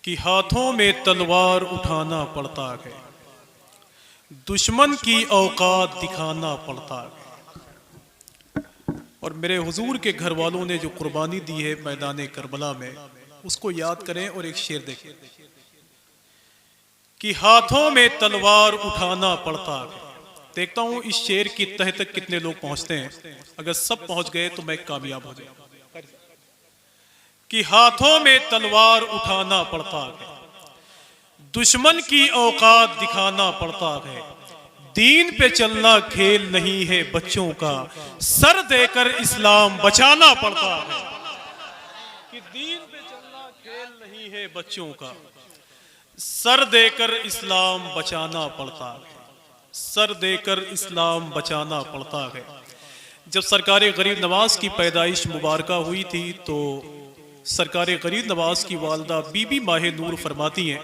कि हाथों में तलवार उठाना पड़ता है, दुश्मन की औकात दिखाना पड़ता है। और मेरे हुजूर के घर वालों ने जो कुर्बानी दी है मैदान करबला में, उसको याद करें और एक शेर देखें कि हाथों में तलवार उठाना पड़ता है। देखता हूं इस शेर की तह तक कितने लोग पहुंचते हैं। अगर सब पहुंच गए तो मैं कामयाब हो जाऊंगा। कि हाथों में तलवार उठाना पड़ता है, दुश्मन की औकात दिखाना पड़ता है। दीन पे चलना खेल नहीं है बच्चों का, सर देकर इस्लाम बचाना पड़ता है। कि दीन पे चलना खेल नहीं है बच्चों का, सर देकर इस्लाम बचाना पड़ता है। सर देकर इस्लाम बचाना पड़ता है। जब सरकार गरीब नवाज की पैदाइश मुबारका हुई थी तो सरकार गरीब नवाज की वालदा बीबी माह नूर फरमाती हैं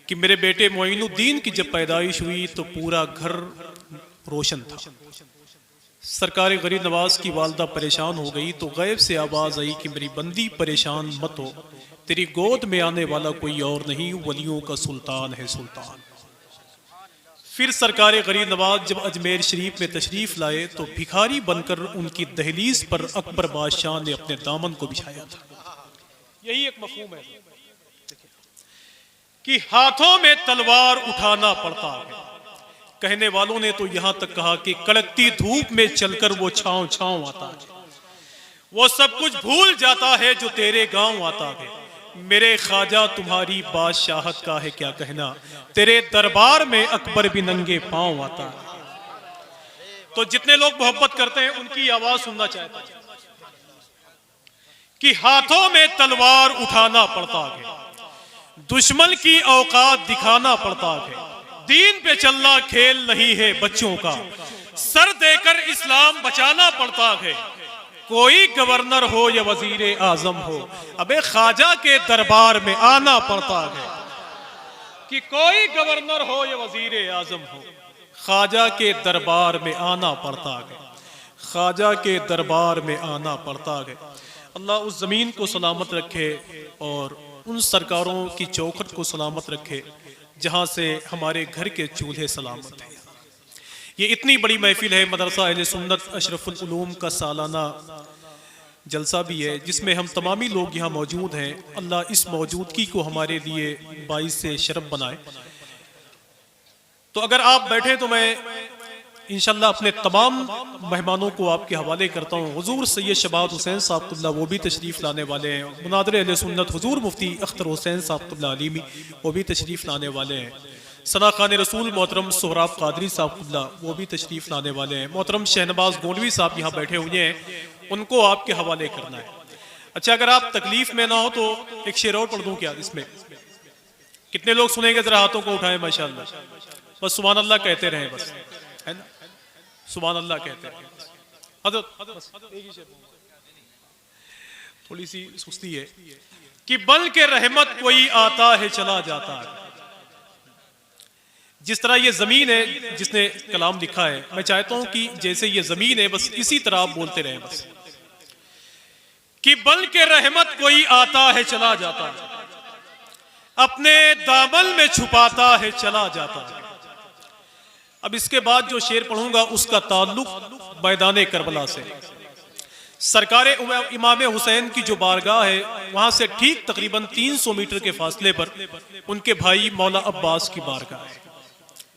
कि मेरे बेटे मोइनुद्दीन की जब पैदाइश हुई तो पूरा घर रोशन था। सरकार गरीब नवाज की वालदा परेशान हो गई तो गैब से आवाज़ आई कि मेरी बंदी परेशान मत हो, तेरी गोद में आने वाला कोई और नहीं, वलियों का सुल्तान है सुल्तान। फिर सरकार गरीब नवाज जब अजमेर शरीफ में तशरीफ लाए तो भिखारी बनकर उनकी दहलीज पर अकबर बादशाह ने अपने दामन को बिछाया था। यही एक मफहूम है कि हाथों में तलवार उठाना पड़ता है। कहने वालों ने तो यहां तक कहा कि कड़कती धूप में चलकर वो छांव छांव आता है, वो सब कुछ भूल जाता है जो तेरे गांव आता है। मेरे ख्वाजा तुम्हारी बादशाहत का है क्या कहना, तेरे दरबार में अकबर भी नंगे पांव आता है। तो जितने लोग मोहब्बत करते हैं उनकी आवाज सुनना चाहता है कि हाथों में तलवार उठाना पड़ता है, दुश्मन की औकात दिखाना पड़ता है। दीन पे चलना खेल नहीं है बच्चों का, सर देकर इस्लाम बचाना पड़ता है। कोई गवर्नर हो या वजीर आजम हो, अबे ख्वाजा के दरबार में आना पड़ता है। कि कोई गवर्नर हो या वजीर आजम हो, ख्वाजा के दरबार में आना पड़ता है। ख्वाजा के दरबार में आना पड़ता है। अल्लाह उस जमीन को सलामत रखे और उन सरकारों की चौखट को सलामत रखे जहां से हमारे घर के चूल्हे सलामत हैं। ये इतनी बड़ी महफिल है, मदरसा अहले सुन्नत अशरफुल उलूम का सालाना जलसा भी है जिसमें हम तमामी लोग यहाँ मौजूद हैं। अल्लाह इस मौजूदगी को हमारे लिए बाइस से शरफ बनाए। तो अगर आप बैठे तो मैं इंशाल्लाह अपने तमाम मेहमानों को आपके हवाले करता हूँ। हुजूर सैयद शबाब हुसैन साहब वो भी तशरीफ़ लाने वाले हैं। मुनादिर अहले सुन्नत हुजूर मुफ्ती अख्तर हुसैन साहब अलीमी वो भी तशरीफ़ लाने वाले हैं। सना खान रसूल मोहतरम सोहराब कादरी साहब वो भी तशरीफ़ लाने वाले हैं। मोहतरम शहनबाज गोलवी साहब यहाँ बैठे हुए हैं, उनको आपके हवाले करना है। अच्छा, अगर आप तकलीफ में ना हो तो एक शेर और पढ़ दूँ क्या इसमें? कितने लोग सुनेंगे जरा हाथों को उठाएं माशाअल्लाह। बस सुभान अल्लाह कहते रहें, बस है ना, सुभान अल्लाह कहते रहें। थोड़ी सी सुस्ती है कि बल के रहमत कोई आता है चला जाता है। जिस तरह ये जमीन है जिसने कलाम लिखा है, मैं चाहता हूं कि जैसे ये जमीन है बस इसी तरह आप बोलते रहें बस कि बल के रहमत कोई आता है चला जाता है, अपने दामन में छुपाता है चला जाता है। अब इसके बाद जो शेर पढ़ूंगा उसका ताल्लुक मैदान करबला से। सरकार इमाम हुसैन की जो बारगाह है वहां से ठीक तकरीबन 300 मीटर के फासले पर उनके भाई मौला अब्बास की बारगाह है।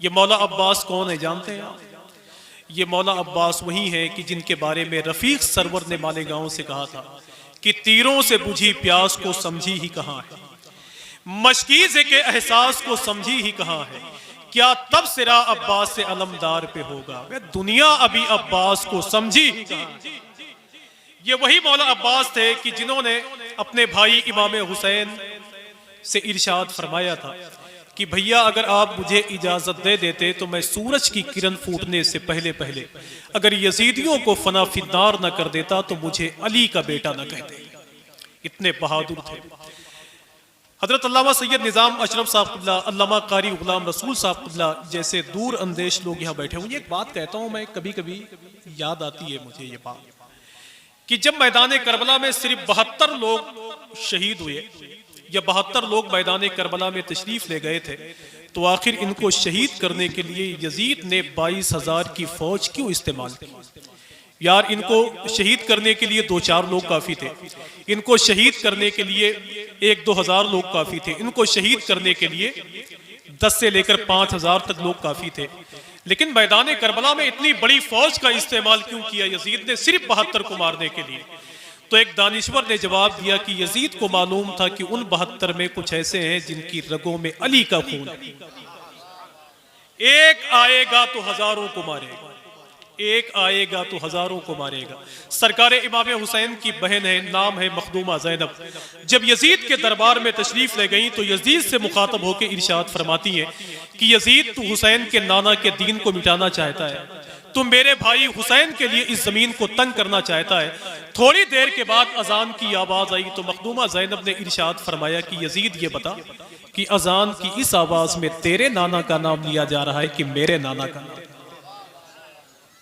ये मौला अब्बास कौन है जानते हैं आप? ये मौला अब्बास वही है कि जिनके बारे में रफीक सरवर ने मालेगांव से कहा था कि तीरों से बुझी प्यास को समझी ही कहाँ है, मशकीज़े के एहसास को समझी ही कहाँ है, क्या तब सिरा अब्बास से अलमदार पे होगा, वे दुनिया अभी अब्बास को समझी ही कहाँ है। ये वही मौला अब्बास थे कि जिन्होंने अपने भाई इमाम हुसैन से इरशाद फरमाया था कि भैया अगर आप मुझे इजाजत दे देते तो मैं सूरज की किरण फूटने से पहले पहले अगर यजीदियों को फना फिन्नार न कर देता तो मुझे अली का बेटा न कहते। इतने बहादुर थे। हजरत अल्लामा सैयद निज़ाम अशरफ साहब, अल्लामा कारी गुलाम रसूल साहब जैसे दूर अंदेश लोग यहाँ बैठे हुए। एक बात कहता हूँ मैं, कभी कभी याद आती है मुझे ये बात कि जब मैदान करबला में सिर्फ 72 लोग शहीद हुए, या 72 लोग मैदान करबला में तशरीफ ले गए थे, तो आखिर इनको शहीद करने के लिए यजीद ने 22,000 की फौज क्यों इस्तेमाल की? यार, इनको शहीद करने के लिए 2-4 लोग काफी थे, इनको शहीद करने के लिए 1-2 हजार लोग काफी थे, इनको शहीद करने के लिए 10 से लेकर 5,000 तक लोग काफी थे। लेकिन मैदान करबला में इतनी बड़ी फौज का इस्तेमाल क्यों किया यजीद ने सिर्फ 72 को मारने के लिए? तो एक दानिश्वर ने जवाब दिया कि यजीद को मालूम था कि उन 72 में कुछ ऐसे हैं जिनकी रगों में अली का खून है। एक आएगा तो हजारों को मारेगा, एक आएगा तो हजारों को मारेगा। सरकार इमाम हुसैन की बहन है, नाम है मखदूमा ज़ैनब। जब यजीद के दरबार में तशरीफ ले गई तो यजीद से मुखातब होकर इरशाद फरमाती है कि यजीद, तू हुसैन के नाना के दीन को मिटाना चाहता है, तू मेरे भाई हुसैन के लिए इस जमीन को तंग करना चाहता है। थोड़ी देर के बाद अजान की आवाज आई तो मखदूमा ज़ैनब ने इरशाद फरमाया कि यजीद, ये बता कि अजान की इस आवाज में तेरे नाना का नाम लिया जा रहा है कि मेरे नाना का नाम?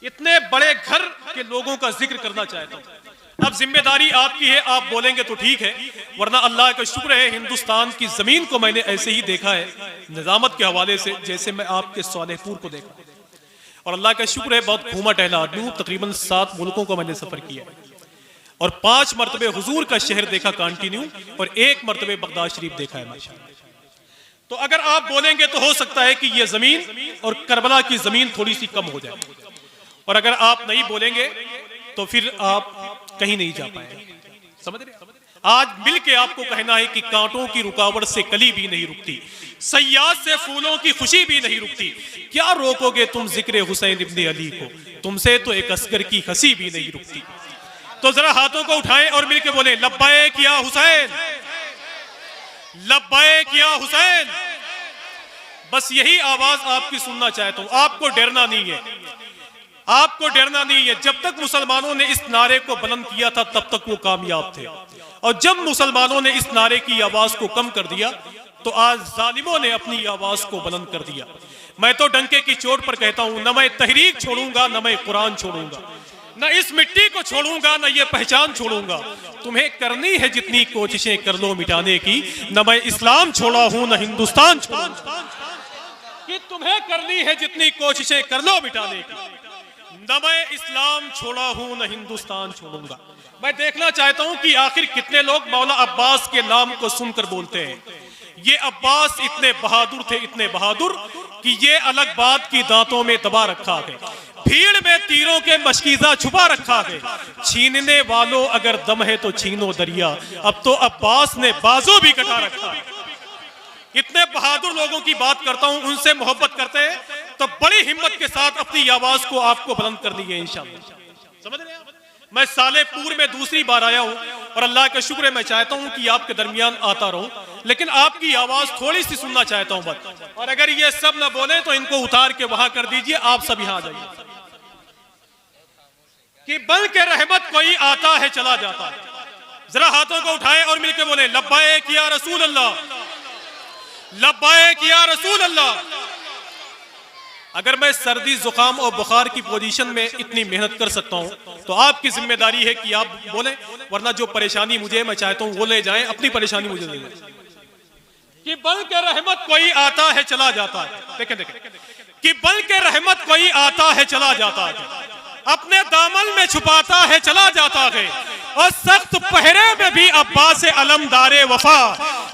इतने बड़े घर के लोगों का जिक्र करना चाहता हूं। अब जिम्मेदारी आपकी है, आप बोलेंगे तो ठीक है, वरना अल्लाह का शुक्र है हिंदुस्तान की जमीन को मैंने ऐसे ही देखा है निजामत के हवाले से, जैसे मैं आपके सालेहपुर को देखा। और अल्लाह का शुक्र है बहुत घूमा टहला आदमी हूं, तकरीबन 7 मुल्कों को मैंने सफर किया और 5 मरतबे हुजूर का शहर देखा कंटिन्यू, और 1 मरतबे बगदाद शरीफ देखा है माशाअल्लाह। तो अगर आप बोलेंगे तो हो सकता है कि यह जमीन और करबला की जमीन थोड़ी सी कम हो जाए, और अगर आप नहीं बोलेंगे तो फिर आप कहीं नहीं जा पाएंगे। समझ रहे? आज मिलके आपको कहना है कि कांटों की रुकावट से कली भी नहीं रुकती, सयाद से फूलों की खुशी भी नहीं रुकती, क्या रोकोगे तुम जिक्र हुसैन इब्ने अली को, तुमसे तो एक अस्कर की हंसी भी नहीं रुकती। तो जरा हाथों को उठाएं और मिलके बोले, लब्बैक या हुसैन, लब्बैक या हुसैन। बस यही आवाज आपकी सुनना चाहता हूं। आपको डरना नहीं है, आपको डरना नहीं है। जब तक मुसलमानों ने इस नारे को बुलंद किया था तब तक वो कामयाब थे, और जब मुसलमानों ने इस नारे की आवाज को कम कर दिया तो आज जालिमों ने अपनी आवाज को बुलंद कर दिया। मैं तो डंके की चोट पर कहता हूं, न मैं तहरीक छोड़ूंगा, न मैं कुरान छोड़ूंगा, न इस मिट्टी को छोड़ूंगा, न ये पहचान छोड़ूंगा। तुम्हें करनी है जितनी कोशिशें कर लो मिटाने की, न मैं इस्लाम छोड़ा हूं न हिंदुस्तान छोड़ा। कि तुम्हें करनी है जितनी कोशिशें कर लो मिटाने की, न मैं इस्लाम छोड़ा हूं न हिंदुस्तान छोड़ूंगा। मैं देखना चाहता हूं कि आखिर कितने लोग मौला अब्बास के नाम को सुनकर बोलते हैं। ये अब्बास इतने बहादुर थे, इतने बहादुर कि ये अलग बात की दांतों में दबा रखा है, भीड़ में तीरों के मशकीजा छुपा रखा है। छीनने वालों अगर दम है तो छीनो दरिया, अब तो अब्बास ने बाजू भी कटा रखा है। इतने बहादुर लोगों की बात करता हूं, उनसे मोहब्बत करते हैं तो बड़ी हिम्मत के साथ अपनी आवाज को आपको बुलंद करनी है इंशाअल्लाह। समझ रहे हैं? मैं सालेपुर में दूसरी बार आया हूं और अल्लाह का शुक्र है, मैं चाहता हूं कि आपके दरमियान आता रहूं, लेकिन आपकी आवाज थोड़ी सी सुनना चाहता हूं बस। और अगर ये सब ना बोले तो इनको उतार के वहां कर दीजिए, आप सब यहां आ जाइए। कि बल के रहमत कोई आता है चला जाता है। जरा हाथों को उठाएं और मिलकर बोले, लब्बैक या रसूल अल्लाह, लब्बैक या रसूल अल्लाह। अगर मैं सर्दी जुकाम और बुखार की पोजीशन में इतनी मेहनत कर सकता हूं तो आपकी जिम्मेदारी है कि आप बोले, वरना जो परेशानी मुझे मैं चाहता हूं वो ले जाएं, अपनी परेशानी मुझे ले जाएं। कि बल के रहमत कोई आता है चला जाता है। देखें देखें, कि बल के रहमत कोई आता है चला जाता है, अपने दामन में छुपाता है चला जाता है, और सख्त पहरे में भी अब्बास अलमदारे वफा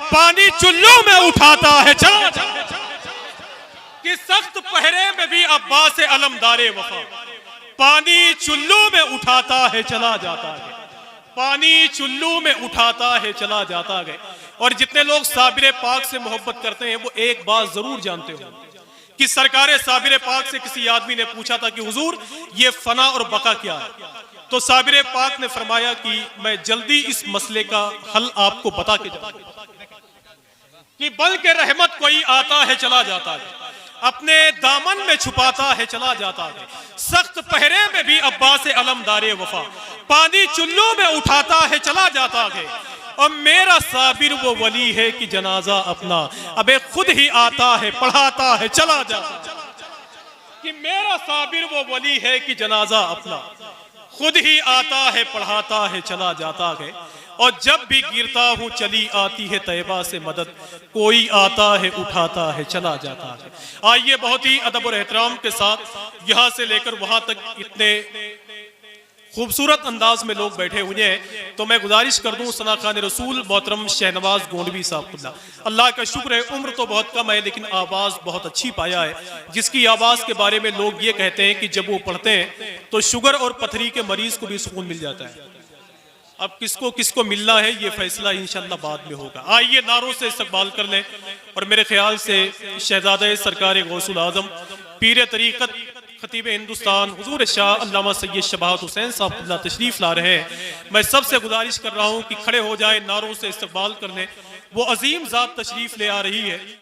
पानी चुल्लू में उठाता है चला जाता है। कि सख्त पहरे में भी अब्बास अलमदारे वफा पानी चुल्लू में उठाता है चला जाता है, पानी चुल्लू में उठाता है चला जाता है। और जितने लोग साबिर पाक से मोहब्बत करते हैं वो एक बात जरूर जानते हो कि सरकार साबिर पाक से किसी आदमी ने पूछा था कि हुजूर ये फना और बका क्या है, तो साबिर पाक ने फरमाया कि मैं जल्दी इस मसले का हल आपको बता के जाऊंगा। कि बल के रहमत कोई आता है चला जाता है, अपने दामन में छुपाता है चला जाता है, सख्त पहरे में भी अब्बास अलमदारे वफा पानी चुल्लू में उठाता है चला जाता है। और मेरा साबिर वो वली है कि जनाजा अपना अबे खुद ही आता है पढ़ाता है चला जाता है। कि मेरा साबिर वो वली है कि जनाजा अपना खुद ही आता है पढ़ाता है चला जाता है। और जब भी गिरता हूँ चली आती है तैबा से मदद, कोई आता है उठाता है चला जाता है। आइए बहुत ही अदब और एहतराम के साथ यहाँ से लेकर वहां तक इतने खूबसूरत अंदाज में लोग बैठे हुए हैं, तो मैं गुजारिश कर दूं सना खान रसूल मोहतरम शहनवाज गोंडवी साहब, अल्लाह का शुक्र है उम्र तो बहुत कम है लेकिन आवाज़ बहुत अच्छी पाया है, जिसकी आवाज़ के बारे में लोग ये कहते हैं कि जब वो पढ़ते हैं तो शुगर और पथरी के मरीज को भी सुकून मिल जाता है। अब किसको किसको मिलना है ये फैसला इंशाल्लाह बाद में होगा। आइए नारों से इस्तकबाल कर लें और मेरे ख्याल से शहजादे सरकार गौसुल आजम पीर तरीक़त खतीब हिंदुस्तान हुजूर शाह अल्लामा सैयद शबाहत हुसैन साहब तशरीफ ला रहे हैं। मैं सबसे गुजारिश कर रहा हूँ कि खड़े हो जाए, नारों से इस्तकबाल कर लें। वो अजीम ज़ात तशरीफ ले आ रही है।